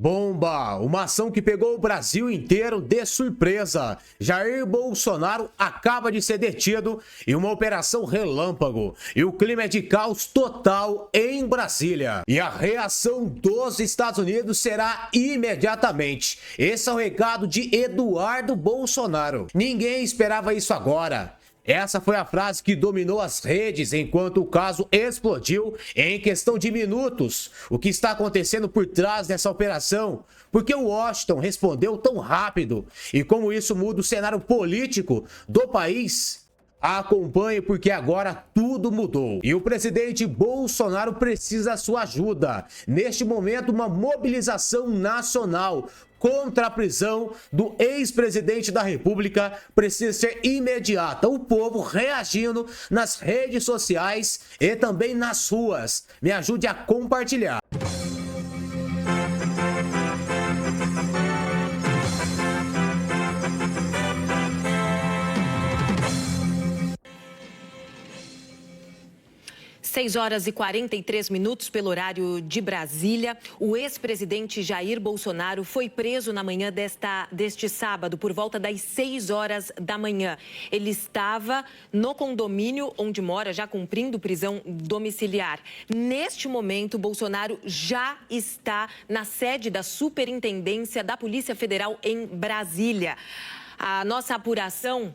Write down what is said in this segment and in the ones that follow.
Bomba! Uma ação que pegou o Brasil inteiro de surpresa. Jair Bolsonaro acaba de ser detido em uma operação relâmpago. E o clima é de caos total em Brasília. E a reação dos Estados Unidos será imediatamente. Esse é o recado de Eduardo Bolsonaro. Ninguém esperava isso agora. Essa foi a frase que dominou as redes enquanto o caso explodiu em questão de minutos. O que está acontecendo por trás dessa operação? Por que o Washington respondeu tão rápido? E como isso muda o cenário político do país? Acompanhe, porque agora tudo mudou. E o presidente Bolsonaro precisa da sua ajuda. Neste momento, uma mobilização nacional contra a prisão do ex-presidente da República precisa ser imediata. O povo reagindo nas redes sociais e também nas ruas. Me ajude a compartilhar. Seis horas e 43 minutos pelo horário de Brasília. O ex-presidente Jair Bolsonaro foi preso na manhã deste sábado, por volta das 6 horas da manhã. Ele estava no condomínio onde mora, já cumprindo prisão domiciliar. Neste momento, Bolsonaro já está na sede da Superintendência da Polícia Federal em Brasília. A nossa apuração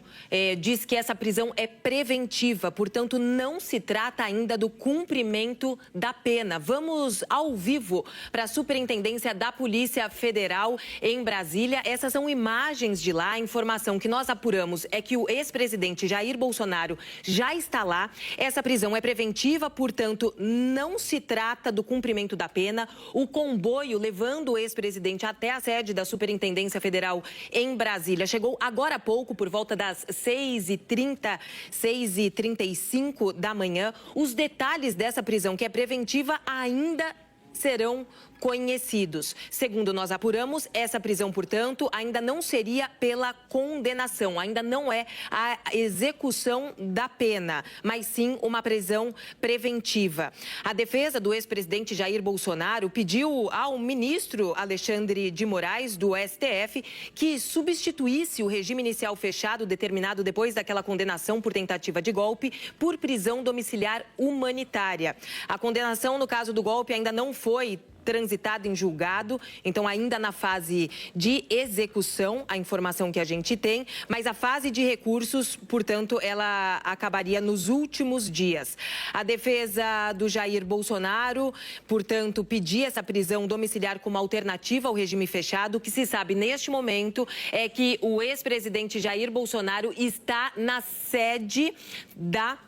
diz que essa prisão é preventiva, portanto, não se trata ainda do cumprimento da pena. Vamos ao vivo para a Superintendência da Polícia Federal em Brasília. Essas são imagens de lá. A informação que nós apuramos é que o ex-presidente Jair Bolsonaro já está lá. Essa prisão é preventiva, portanto, não se trata do cumprimento da pena. O comboio levando o ex-presidente até a sede da Superintendência Federal em Brasília chegou agora há pouco, por volta das 6h30, 6h35 da manhã. Os detalhes dessa prisão, que é preventiva, ainda serão conhecidos. Segundo nós apuramos, essa prisão, portanto, ainda não seria pela condenação, ainda não é a execução da pena, mas sim uma prisão preventiva. A defesa do ex-presidente Jair Bolsonaro pediu ao ministro Alexandre de Moraes, do STF, que substituísse o regime inicial fechado determinado depois daquela condenação por tentativa de golpe por prisão domiciliar humanitária. A condenação no caso do golpe ainda não foi transitado em julgado, então ainda na fase de execução, a informação que a gente tem, mas a fase de recursos, portanto, ela acabaria nos últimos dias. A defesa do Jair Bolsonaro, portanto, pedia essa prisão domiciliar como alternativa ao regime fechado. O que se sabe neste momento é que o ex-presidente Jair Bolsonaro está na sede da...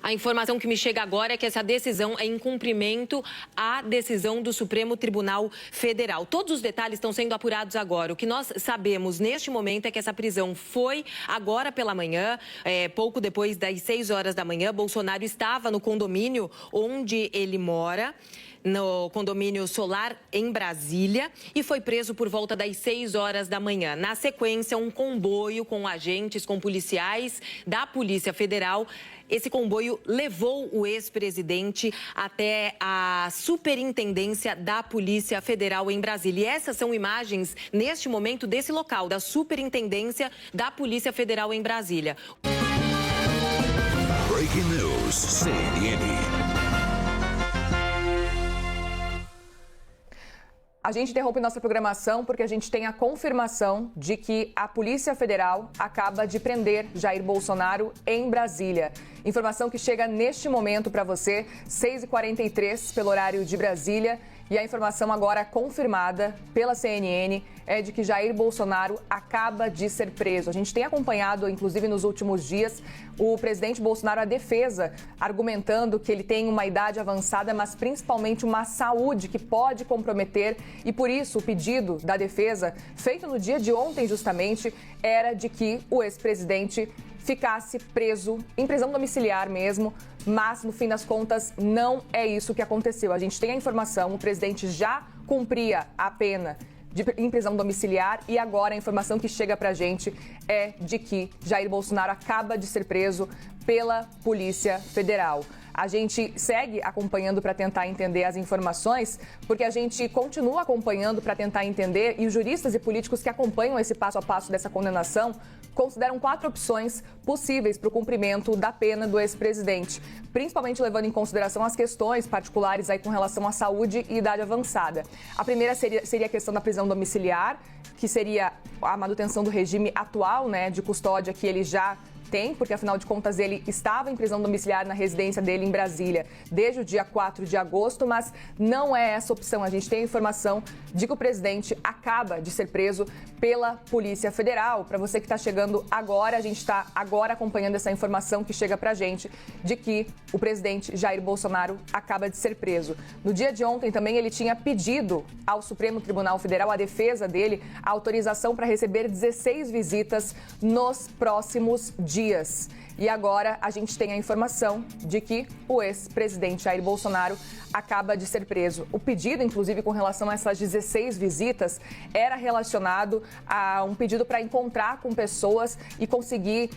A informação que me chega agora é que essa decisão é em cumprimento à decisão do Supremo Tribunal Federal. Todos os detalhes estão sendo apurados agora. O que nós sabemos neste momento é que essa prisão foi agora pela manhã, pouco depois das 6 horas da manhã. Bolsonaro estava no condomínio onde ele mora, no condomínio Solar, em Brasília, e foi preso por volta das 6 horas da manhã. Na sequência, um comboio com agentes, com policiais da Polícia Federal. Esse comboio levou o ex-presidente até a Superintendência da Polícia Federal em Brasília. E essas são imagens, neste momento, desse local, da Superintendência da Polícia Federal em Brasília. Breaking News, CNN. A gente interrompe nossa programação porque a gente tem a confirmação de que a Polícia Federal acaba de prender Jair Bolsonaro em Brasília. Informação que chega neste momento para você, 6h43 pelo horário de Brasília. E a informação agora confirmada pela CNN é de que Jair Bolsonaro acaba de ser preso. A gente tem acompanhado, inclusive nos últimos dias, o presidente Bolsonaro, a defesa, argumentando que ele tem uma idade avançada, mas principalmente uma saúde que pode comprometer. E por isso o pedido da defesa, feito no dia de ontem justamente, era de que o ex-presidente ficasse preso, em prisão domiciliar mesmo, mas no fim das contas não é isso que aconteceu. A gente tem a informação, o presidente já cumpria a pena em prisão domiciliar e agora a informação que chega pra gente é de que Jair Bolsonaro acaba de ser preso pela Polícia Federal. A gente segue acompanhando para tentar entender as informações, porque a gente continua acompanhando para tentar entender, e os juristas e políticos que acompanham esse passo a passo dessa condenação consideram 4 opções possíveis para o cumprimento da pena do ex-presidente, principalmente levando em consideração as questões particulares aí com relação à saúde e idade avançada. A primeira seria a questão da prisão domiciliar, que seria a manutenção do regime atual, né, de custódia que ele já tem, porque afinal de contas ele estava em prisão domiciliar na residência dele em Brasília desde o dia 4 de agosto, mas não é essa opção. A gente tem a informação de que o presidente acaba de ser preso pela Polícia Federal. Para você que está chegando agora, a gente está agora acompanhando essa informação que chega para a gente de que o presidente Jair Bolsonaro acaba de ser preso. No dia de ontem também ele tinha pedido ao Supremo Tribunal Federal, a defesa dele, a autorização para receber 16 visitas nos próximos dias. E agora a gente tem a informação de que o ex-presidente Jair Bolsonaro acaba de ser preso. O pedido, inclusive, com relação a essas 16 visitas, era relacionado a um pedido para encontrar com pessoas e conseguir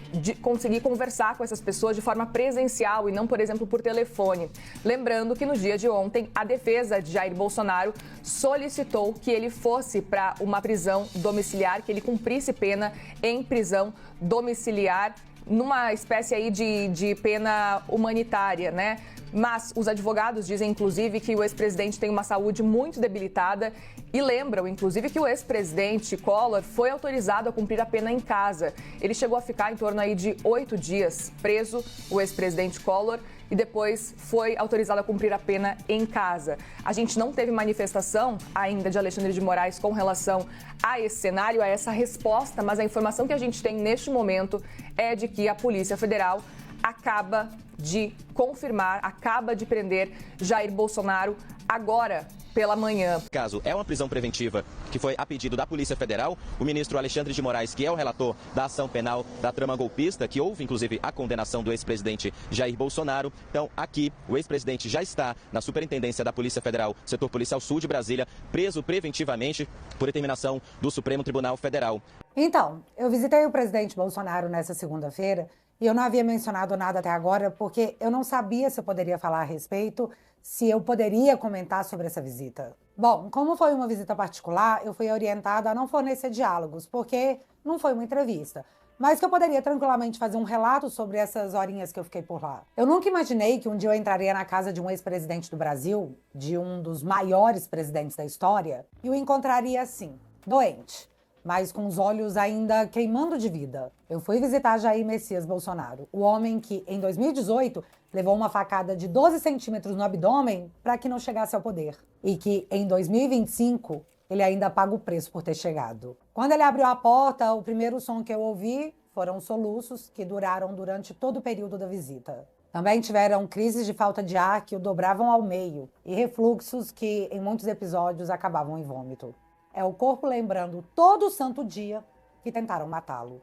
conversar com essas pessoas de forma presencial e não, por exemplo, por telefone. Lembrando que no dia de ontem, a defesa de Jair Bolsonaro solicitou que ele fosse para uma prisão domiciliar, que ele cumprisse pena em prisão domiciliar, numa espécie aí de pena humanitária, né? Mas os advogados dizem, inclusive, que o ex-presidente tem uma saúde muito debilitada e lembram, inclusive, que o ex-presidente Collor foi autorizado a cumprir a pena em casa. Ele chegou a ficar em torno aí de 8 dias preso, o ex-presidente Collor, e depois foi autorizado a cumprir a pena em casa. A gente não teve manifestação ainda de Alexandre de Moraes com relação a esse cenário, a essa resposta, mas a informação que a gente tem neste momento é de que a Polícia Federal acaba de confirmar, acaba de prender Jair Bolsonaro agora pela manhã. O caso é uma prisão preventiva que foi a pedido da Polícia Federal. O ministro Alexandre de Moraes, que é o relator da ação penal da trama golpista, que houve inclusive a condenação do ex-presidente Jair Bolsonaro. Então, aqui, o ex-presidente já está na Superintendência da Polícia Federal, Setor Policial Sul de Brasília, preso preventivamente por determinação do Supremo Tribunal Federal. Então, eu visitei o presidente Bolsonaro nessa segunda-feira e eu não havia mencionado nada até agora porque eu não sabia se eu poderia falar a respeito, se eu poderia comentar sobre essa visita. Bom, como foi uma visita particular, eu fui orientada a não fornecer diálogos, porque não foi uma entrevista, mas que eu poderia tranquilamente fazer um relato sobre essas horinhas que eu fiquei por lá. Eu nunca imaginei que um dia eu entraria na casa de um ex-presidente do Brasil, de um dos maiores presidentes da história, e o encontraria assim, doente, mas com os olhos ainda queimando de vida. Eu fui visitar Jair Messias Bolsonaro, o homem que, em 2018, levou uma facada de 12 centímetros no abdômen para que não chegasse ao poder. E que, em 2025, ele ainda paga o preço por ter chegado. Quando ele abriu a porta, o primeiro som que eu ouvi foram soluços que duraram durante todo o período da visita. Também tiveram crises de falta de ar que o dobravam ao meio e refluxos que, em muitos episódios, acabavam em vômito. É o corpo lembrando todo santo dia que tentaram matá-lo.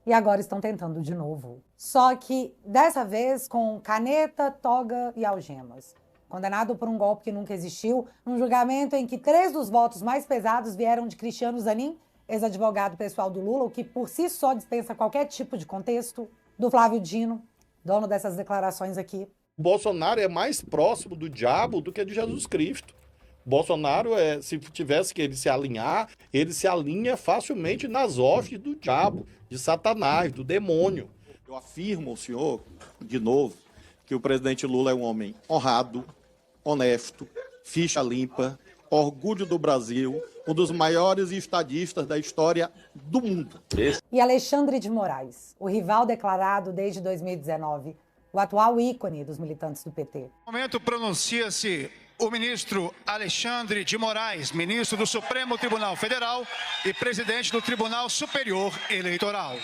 E agora estão tentando de novo. Só que, dessa vez, com caneta, toga e algemas. Condenado por um golpe que nunca existiu, num julgamento em que 3 dos votos mais pesados vieram de Cristiano Zanin, ex-advogado pessoal do Lula, o que por si só dispensa qualquer tipo de contexto, do Flávio Dino, dono dessas declarações aqui. Bolsonaro é mais próximo do diabo do que de Jesus Cristo. Bolsonaro, se tivesse que ele se alinhar, ele se alinha facilmente nas hostes do diabo, de Satanás, do demônio. Eu afirmo ao senhor, de novo, que o presidente Lula é um homem honrado, honesto, ficha limpa, orgulho do Brasil, um dos maiores estadistas da história do mundo. E Alexandre de Moraes, o rival declarado desde 2019, o atual ícone dos militantes do PT. No momento pronuncia-se o ministro Alexandre de Moraes, ministro do Supremo Tribunal Federal e presidente do Tribunal Superior Eleitoral.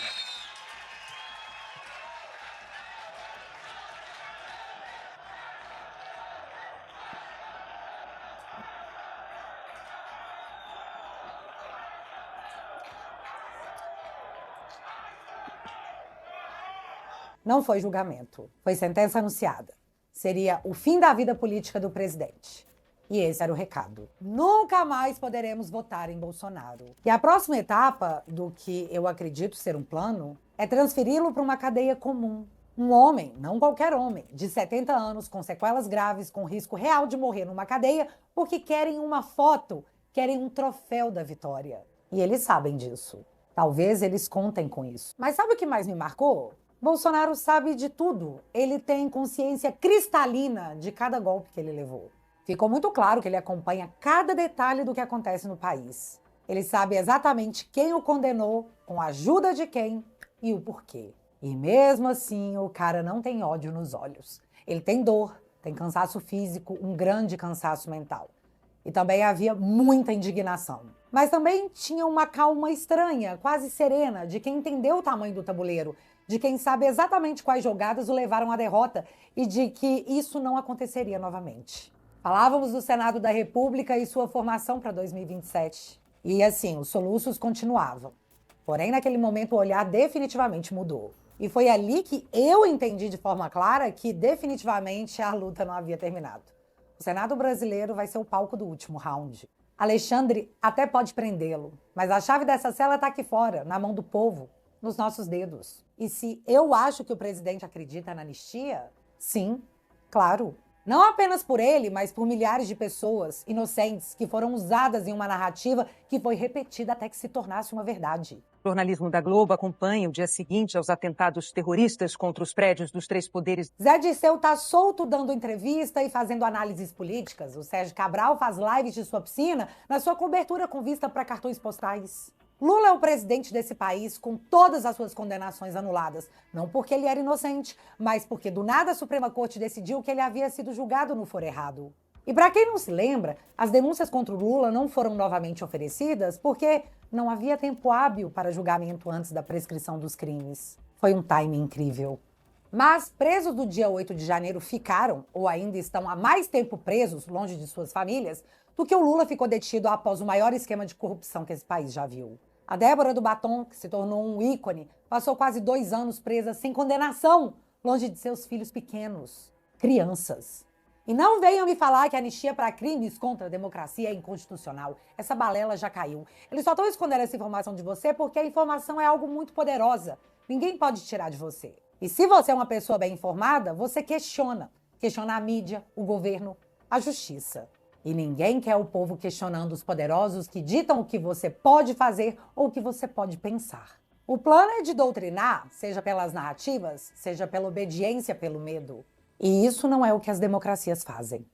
Não foi julgamento, foi sentença anunciada. Seria o fim da vida política do presidente. E esse era o recado. Nunca mais poderemos votar em Bolsonaro. E a próxima etapa do que eu acredito ser um plano é transferi-lo para uma cadeia comum. Um homem, não qualquer homem, de 70 anos, com sequelas graves, com risco real de morrer numa cadeia, porque querem uma foto, querem um troféu da vitória. E eles sabem disso. Talvez eles contem com isso. Mas sabe o que mais me marcou? Bolsonaro sabe de tudo. Ele tem consciência cristalina de cada golpe que ele levou. Ficou muito claro que ele acompanha cada detalhe do que acontece no país. Ele sabe exatamente quem o condenou, com a ajuda de quem e o porquê. E mesmo assim, o cara não tem ódio nos olhos. Ele tem dor, tem cansaço físico, um grande cansaço mental. E também havia muita indignação. Mas também tinha uma calma estranha, quase serena, de quem entendeu o tamanho do tabuleiro, de quem sabe exatamente quais jogadas o levaram à derrota e de que isso não aconteceria novamente. Falávamos do Senado da República e sua formação para 2027. E assim, os soluços continuavam. Porém, naquele momento, o olhar definitivamente mudou. E foi ali que eu entendi de forma clara que definitivamente a luta não havia terminado. O Senado brasileiro vai ser o palco do último round. Alexandre até pode prendê-lo, mas a chave dessa cela está aqui fora, na mão do povo, nos nossos dedos. E se eu acho que o presidente acredita na anistia, sim, claro. Não apenas por ele, mas por milhares de pessoas inocentes que foram usadas em uma narrativa que foi repetida até que se tornasse uma verdade. O jornalismo da Globo acompanha o dia seguinte aos atentados terroristas contra os prédios dos três poderes. Zé Dirceu tá solto dando entrevista e fazendo análises políticas. O Sérgio Cabral faz lives de sua piscina na sua cobertura com vista para cartões postais. Lula é o presidente desse país com todas as suas condenações anuladas. Não porque ele era inocente, mas porque do nada a Suprema Corte decidiu que ele havia sido julgado no foro errado. E para quem não se lembra, as denúncias contra o Lula não foram novamente oferecidas porque não havia tempo hábil para julgamento antes da prescrição dos crimes. Foi um timing incrível. Mas presos do dia 8 de janeiro ficaram, ou ainda estão há mais tempo presos, longe de suas famílias, do que o Lula ficou detido após o maior esquema de corrupção que esse país já viu. A Débora do Batom, que se tornou um ícone, passou quase 2 anos presa sem condenação, longe de seus filhos pequenos, crianças. E não venham me falar que a anistia para crimes contra a democracia é inconstitucional. Essa balela já caiu. Eles só estão escondendo essa informação de você porque a informação é algo muito poderosa. Ninguém pode tirar de você. E se você é uma pessoa bem informada, você questiona. Questiona a mídia, o governo, a justiça. E ninguém quer o povo questionando os poderosos que ditam o que você pode fazer ou o que você pode pensar. O plano é de doutrinar, seja pelas narrativas, seja pela obediência, pelo medo. E isso não é o que as democracias fazem.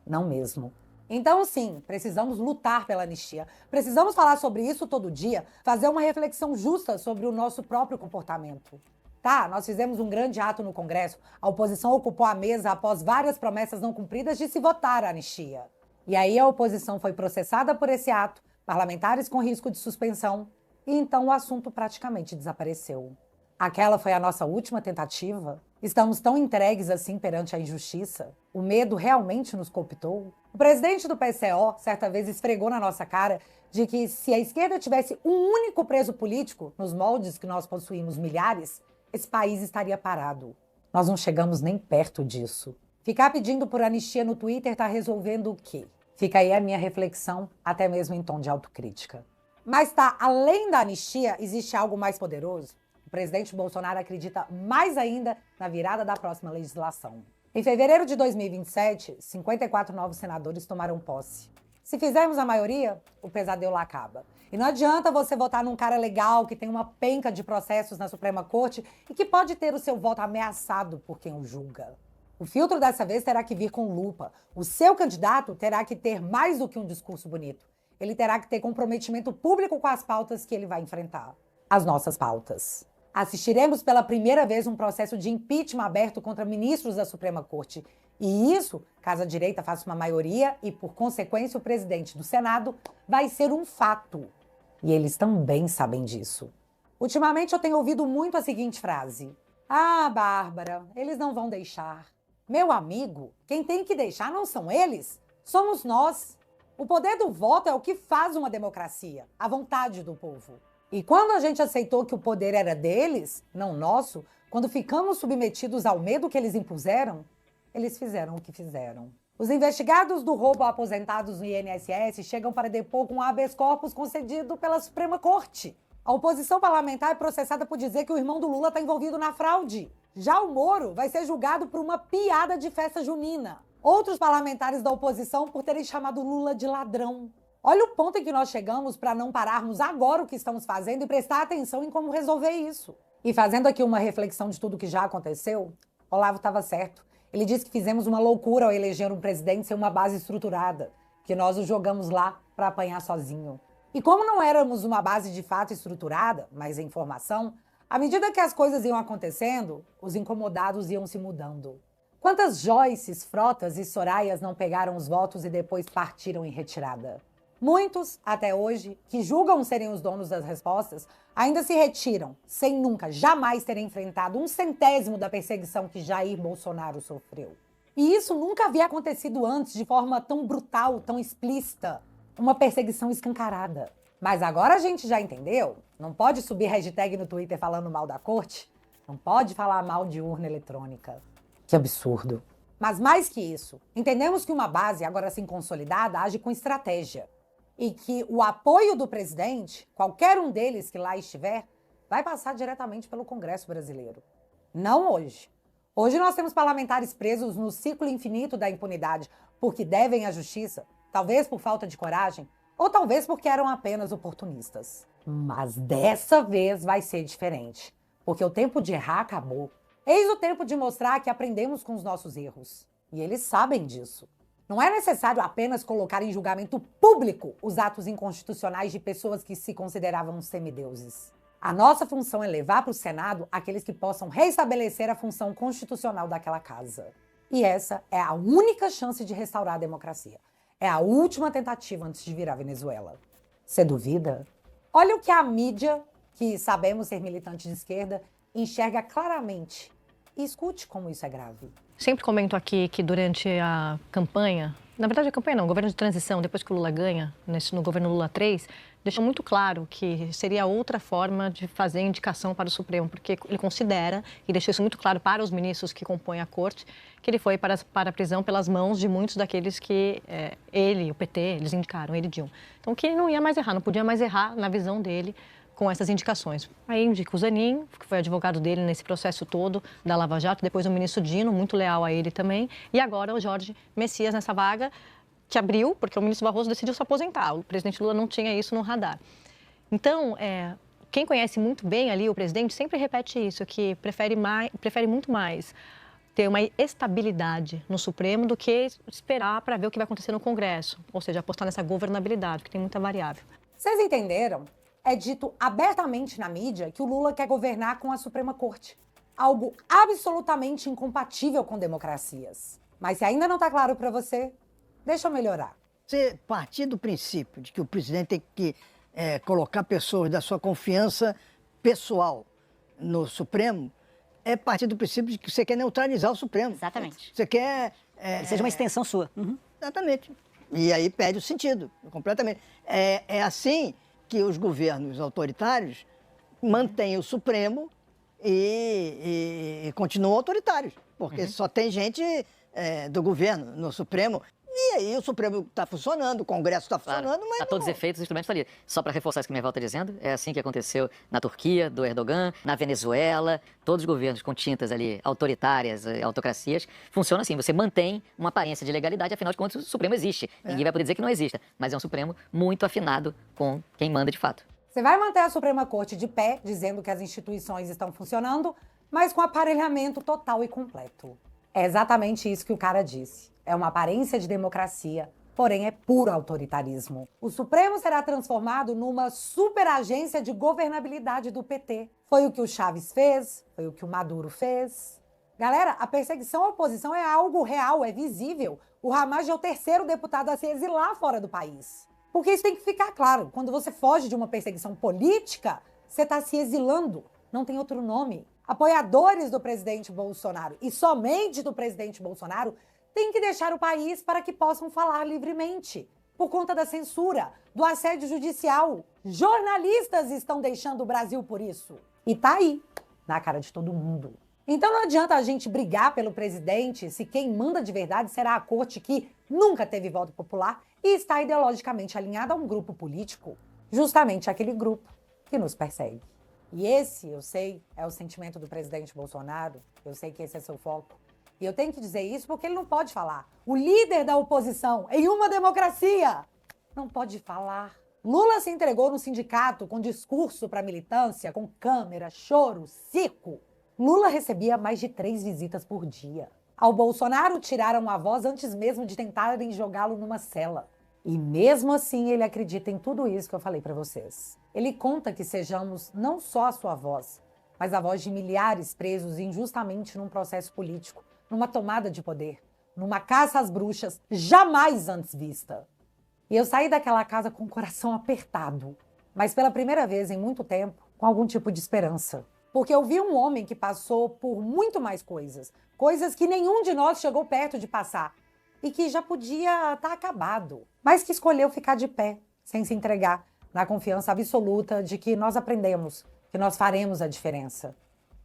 Não mesmo. Então, sim, precisamos lutar pela anistia. Precisamos falar sobre isso todo dia, fazer uma reflexão justa sobre o nosso próprio comportamento. Tá, nós fizemos um grande ato no Congresso. A oposição ocupou a mesa após várias promessas não cumpridas de se votar a anistia. E aí a oposição foi processada por esse ato, parlamentares com risco de suspensão, e então o assunto praticamente desapareceu. Aquela foi a nossa última tentativa? Estamos tão entregues assim perante a injustiça? O medo realmente nos cooptou? O presidente do PCO, certa vez, esfregou na nossa cara de que se a esquerda tivesse um único preso político, nos moldes que nós possuímos milhares, esse país estaria parado. Nós não chegamos nem perto disso. Ficar pedindo por anistia no Twitter está resolvendo o quê? Fica aí a minha reflexão, até mesmo em tom de autocrítica. Mas tá, além da anistia, existe algo mais poderoso? O presidente Bolsonaro acredita mais ainda na virada da próxima legislação. Em fevereiro de 2027, 54 novos senadores tomaram posse. Se fizermos a maioria, o pesadelo acaba. E não adianta você votar num cara legal que tem uma penca de processos na Suprema Corte e que pode ter o seu voto ameaçado por quem o julga. O filtro dessa vez terá que vir com lupa. O seu candidato terá que ter mais do que um discurso bonito. Ele terá que ter comprometimento público com as pautas que ele vai enfrentar. As nossas pautas. Assistiremos pela primeira vez um processo de impeachment aberto contra ministros da Suprema Corte. E isso, caso a direita faça uma maioria e, por consequência, o presidente do Senado, vai ser um fato. E eles também sabem disso. Ultimamente eu tenho ouvido muito a seguinte frase. Ah, Bárbara, eles não vão deixar. Meu amigo, quem tem que deixar não são eles, somos nós. O poder do voto é o que faz uma democracia, a vontade do povo. E quando a gente aceitou que o poder era deles, não nosso, quando ficamos submetidos ao medo que eles impuseram, eles fizeram o que fizeram. Os investigados do roubo a aposentados no INSS chegam para depor com habeas corpus concedido pela Suprema Corte. A oposição parlamentar é processada por dizer que o irmão do Lula está envolvido na fraude. Já o Moro vai ser julgado por uma piada de festa junina. Outros parlamentares da oposição por terem chamado Lula de ladrão. Olha o ponto em que nós chegamos para não pararmos agora o que estamos fazendo e prestar atenção em como resolver isso. E fazendo aqui uma reflexão de tudo que já aconteceu, Olavo estava certo. Ele disse que fizemos uma loucura ao eleger um presidente sem uma base estruturada, que nós o jogamos lá para apanhar sozinho. E como não éramos uma base de fato estruturada, mas em formação, à medida que as coisas iam acontecendo, os incomodados iam se mudando. Quantas Joyces, Frotas e Soraias não pegaram os votos e depois partiram em retirada? Muitos, até hoje, que julgam serem os donos das respostas, ainda se retiram, sem nunca, jamais terem enfrentado 1/100º da perseguição que Jair Bolsonaro sofreu. E isso nunca havia acontecido antes de forma tão brutal, tão explícita. Uma perseguição escancarada. Mas agora a gente já entendeu? Não pode subir hashtag no Twitter falando mal da corte? Não pode falar mal de urna eletrônica. Que absurdo. Mas mais que isso, entendemos que uma base, agora assim consolidada, age com estratégia. E que o apoio do presidente, qualquer um deles que lá estiver, vai passar diretamente pelo Congresso brasileiro. Não hoje. Hoje nós temos parlamentares presos no ciclo infinito da impunidade porque devem à justiça, talvez por falta de coragem, ou talvez porque eram apenas oportunistas. Mas dessa vez vai ser diferente, porque o tempo de errar acabou. Eis o tempo de mostrar que aprendemos com os nossos erros. E eles sabem disso. Não é necessário apenas colocar em julgamento público os atos inconstitucionais de pessoas que se consideravam semideuses. A nossa função é levar para o Senado aqueles que possam restabelecer a função constitucional daquela casa. E essa é a única chance de restaurar a democracia. É a última tentativa antes de virar Venezuela. Você duvida? Olha o que a mídia, que sabemos ser militante de esquerda, enxerga claramente. E escute como isso é grave. Sempre comento aqui que durante a campanha, na verdade a campanha não, o governo de transição, depois que o Lula ganha, no governo Lula 3, deixou muito claro que seria outra forma de fazer indicação para o Supremo, porque ele considera, e deixou isso muito claro para os ministros que compõem a corte, que ele foi para a prisão pelas mãos de muitos daqueles que ele, o PT, eles indicaram, ele e Dilma. Então que ele não ia mais errar, não podia mais errar na visão dele, com essas indicações. Aí indica o Zanin, que foi advogado dele nesse processo todo da Lava Jato, depois o ministro Dino, muito leal a ele também, e agora o Jorge Messias nessa vaga, que abriu, porque o ministro Barroso decidiu se aposentar. O presidente Lula não tinha isso no radar. Então, quem conhece muito bem ali o presidente sempre repete isso, que prefere muito mais ter uma estabilidade no Supremo do que esperar para ver o que vai acontecer no Congresso, ou seja, apostar nessa governabilidade, que tem muita variável. Vocês entenderam? É dito abertamente na mídia que o Lula quer governar com a Suprema Corte. Algo absolutamente incompatível com democracias. Mas se ainda não está claro para você, deixa eu melhorar. Você partir do princípio de que o presidente tem que colocar pessoas da sua confiança pessoal no Supremo, é partir do princípio de que você quer neutralizar o Supremo. Exatamente. Você quer... que seja uma extensão sua. Uhum. Exatamente. E aí perde o sentido, completamente. É assim que os governos autoritários mantêm o Supremo e continuam autoritários, porque só tem gente do governo no Supremo. E aí o Supremo está funcionando, o Congresso está funcionando, mas a todos os efeitos, os instrumentos estão ali. Só para reforçar isso que minha avó está dizendo, é assim que aconteceu na Turquia, do Erdogan, na Venezuela, todos os governos com tintas ali autoritárias, autocracias, funciona assim, você mantém uma aparência de legalidade, afinal de contas o Supremo existe. Ninguém vai poder dizer que não exista, mas é um Supremo muito afinado com quem manda de fato. Você vai manter a Suprema Corte de pé, dizendo que as instituições estão funcionando, mas com aparelhamento total e completo. É exatamente isso que o cara disse. É uma aparência de democracia, porém é puro autoritarismo. O Supremo será transformado numa superagência de governabilidade do PT. Foi o que o Chaves fez, foi o que o Maduro fez. Galera, a perseguição à oposição é algo real, é visível. O Ramagem é o 3º deputado a se exilar fora do país. Porque isso tem que ficar claro. Quando você foge de uma perseguição política, você está se exilando. Não tem outro nome. Apoiadores do presidente Bolsonaro e somente do presidente Bolsonaro têm que deixar o país para que possam falar livremente. Por conta da censura, do assédio judicial. Jornalistas estão deixando o Brasil por isso. E tá aí, na cara de todo mundo. Então não adianta a gente brigar pelo presidente se quem manda de verdade será a corte que nunca teve voto popular e está ideologicamente alinhada a um grupo político, justamente aquele grupo que nos persegue. E esse, eu sei, é o sentimento do presidente Bolsonaro, eu sei que esse é seu foco. E eu tenho que dizer isso porque ele não pode falar. O líder da oposição, em uma democracia, não pode falar. Lula se entregou no sindicato com discurso para militância, com câmera, choro, circo. Lula recebia mais de 3 visitas por dia. Ao Bolsonaro tiraram a voz antes mesmo de tentarem jogá-lo numa cela. E mesmo assim ele acredita em tudo isso que eu falei para vocês. Ele conta que sejamos não só a sua voz, mas a voz de milhares presos injustamente num processo político, numa tomada de poder, numa caça às bruxas jamais antes vista. E eu saí daquela casa com o coração apertado, mas pela primeira vez em muito tempo, com algum tipo de esperança. Porque eu vi um homem que passou por muito mais coisas, coisas que nenhum de nós chegou perto de passar, e que já podia estar acabado, mas que escolheu ficar de pé, sem se entregar, na confiança absoluta de que nós aprendemos, que nós faremos a diferença,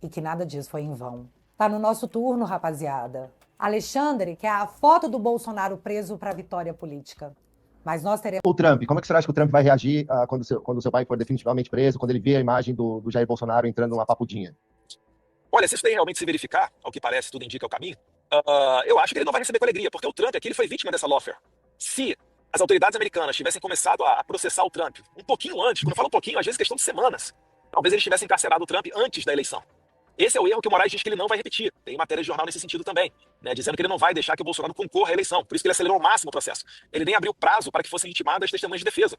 e que nada disso foi em vão. Tá no nosso turno, rapaziada. Alexandre quer a foto do Bolsonaro preso para a vitória política. Mas nós teremos... O Trump, como é que você acha que o Trump vai reagir quando o seu pai for definitivamente preso, quando ele vê a imagem do Jair Bolsonaro entrando numa papudinha? Olha, se isso daí realmente se verificar, ao que parece, tudo indica o caminho, eu acho que ele não vai receber com alegria, porque o Trump aqui ele foi vítima dessa lawfare. Se as autoridades americanas tivessem começado a processar o Trump um pouquinho antes, quando eu falo um pouquinho, às vezes questão de semanas, talvez eles tivessem encarcerado o Trump antes da eleição. Esse é o erro que o Moraes diz que ele não vai repetir. Tem matéria de jornal nesse sentido também, né, dizendo que ele não vai deixar que o Bolsonaro concorra à eleição. Por isso que ele acelerou ao máximo o processo. Ele nem abriu prazo para que fossem intimadas as testemunhas de defesa.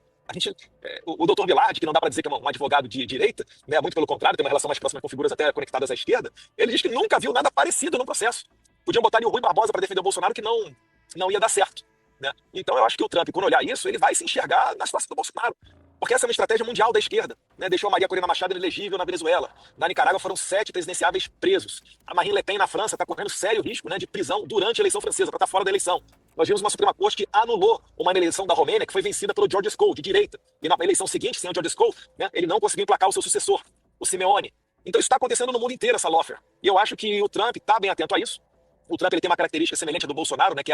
O doutor Bilardi, que não dá para dizer que é um advogado de direita, né, muito pelo contrário, tem uma relação mais próxima com figuras até conectadas à esquerda, ele diz que nunca viu nada parecido no processo. Podiam botar ali o Rui Barbosa para defender o Bolsonaro que não ia dar certo. Né? Então eu acho que o Trump, quando olhar isso, ele vai se enxergar na situação do Bolsonaro. Porque essa é uma estratégia mundial da esquerda. Né? Deixou a Maria Corina Machado inelegível na Venezuela. Na Nicarágua foram 7 presidenciáveis presos. A Marine Le Pen na França está correndo sério risco, né, de prisão durante a eleição francesa, para estar fora da eleição. Nós vimos uma Suprema Corte que anulou uma eleição da Romênia que foi vencida pelo George Shkol, de direita. E na eleição seguinte, sem o George Shkol, né, ele não conseguiu emplacar o seu sucessor, o Simeone. Então isso está acontecendo no mundo inteiro, essa lawfare. E eu acho que o Trump está bem atento a isso. O Trump ele tem uma característica semelhante à do Bolsonaro, né, que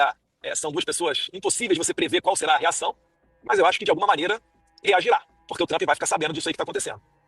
são duas pessoas impossíveis de você prever qual será a reação. Mas eu acho que, de alguma maneira, reagirá. Porque o Trump vai ficar sabendo disso aí que está acontecendo.